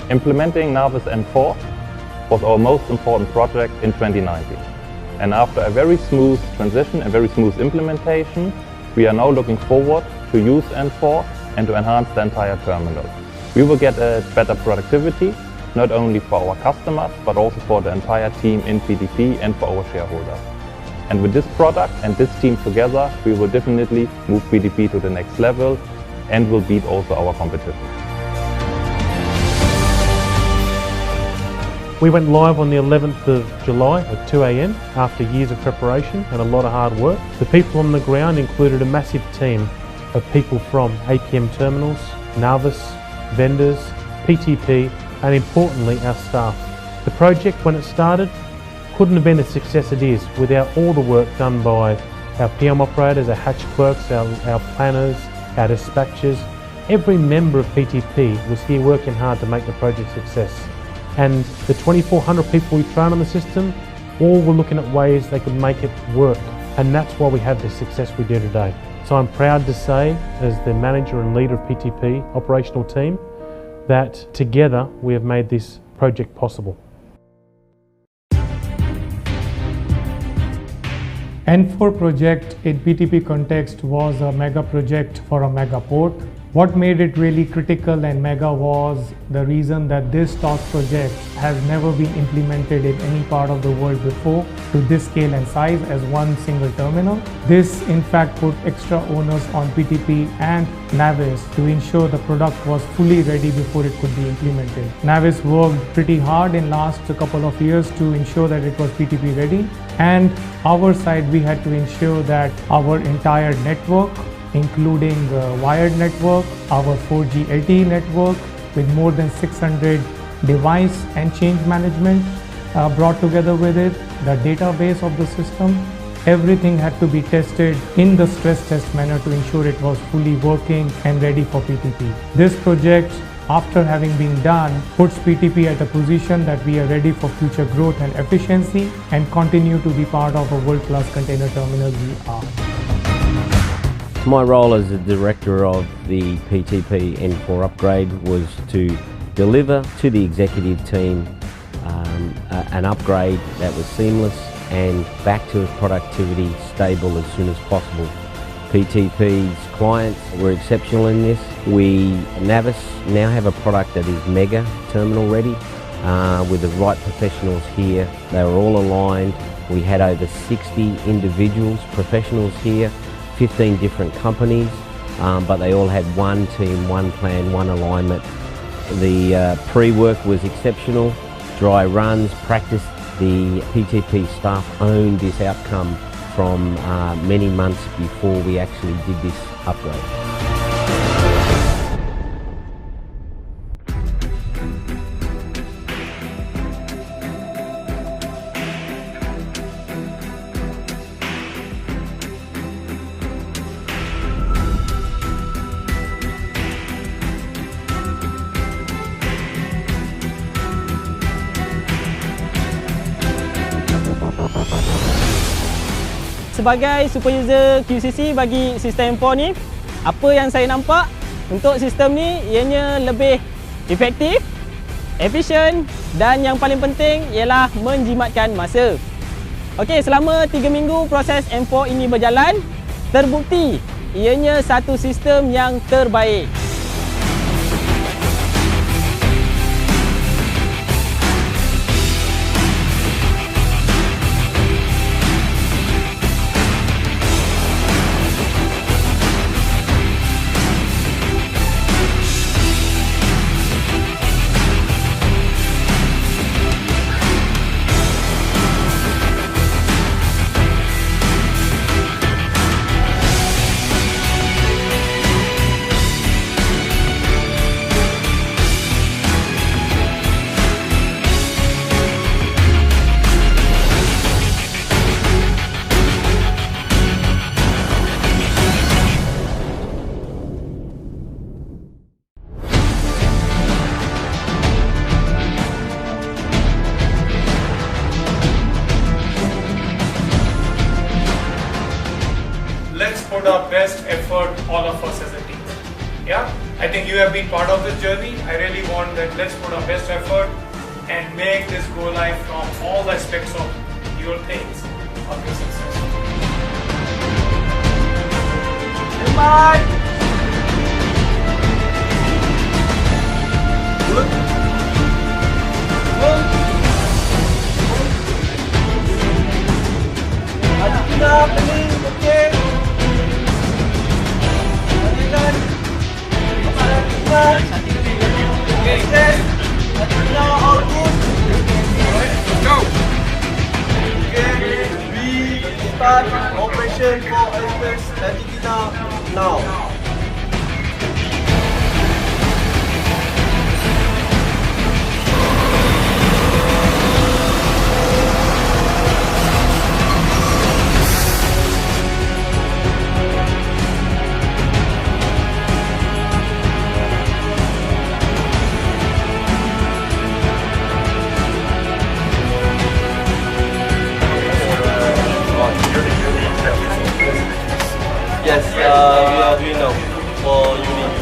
Implementing Navis N4 was our most important project in 2019. And after a very smooth transition, a very smooth implementation, we are now looking forward to use N4 and to enhance the entire terminal. We will get a better productivity, not only for our customers, but also for the entire team in PTP and for our shareholders. And with this product and this team together, we will definitely move PTP to the next level and will beat also our competition. We went live on the 11th of July at 2 AM after years of preparation and a lot of hard work. The people on the ground included a massive team of people from APM Terminals, Navis, vendors, PTP, and importantly our staff. The project, when it started, couldn't have been the success it is without all the work done by our PM operators, our hatch clerks, our planners, our dispatchers. Every member of PTP was here working hard to make the project a success. And the 2,400 people we trained on the system, all were looking at ways they could make it work. And that's why we have the success we do today. So I'm proud to say, as the manager and leader of PTP operational team, that together we have made this project possible. N4 project in PTP context was a mega project for a mega port. What made it really critical and mega was the reason that this task project has never been implemented in any part of the world before to this scale and size as one single terminal. This in fact put extra onus on PTP and Navis to ensure the product was fully ready before it could be implemented. Navis worked pretty hard in last couple of years to ensure that it was PTP ready, and our side we had to ensure that our entire network, including wired network, our 4G LTE network with more than 600 device and change management brought together with it, the database of the system, everything had to be tested in the stress test manner to ensure it was fully working and ready for PTP. This project, after having been done, puts PTP at a position that we are ready for future growth and efficiency and continue to be part of a world-class container terminal we are. My role as the director of the PTP N4 upgrade was to deliver to the executive team an upgrade that was seamless and back to productivity stable as soon as possible. PTP's clients were exceptional in this. Navis now have a product that is mega terminal ready with the right professionals here. They were all aligned. We had over 60 individuals, professionals here, 15 different companies, but they all had one team, one plan, one alignment. The pre-work was exceptional, dry runs, practice. The PTP staff owned this outcome from many months before we actually did this upgrade. Sebagai super user QCC bagi sistem M4 ni, apa yang saya nampak untuk sistem ni ianya lebih efektif, efisien dan yang paling penting ialah menjimatkan masa. Okey, selama 3 minggu proses M4 ini berjalan, terbukti ianya satu sistem yang terbaik. far. I think you have been part of this journey. I really want that let's put our best effort and make this go live from all aspects of your things of your success. Bye. Start operation for Express Latina now. Yes, we are doing now for unit.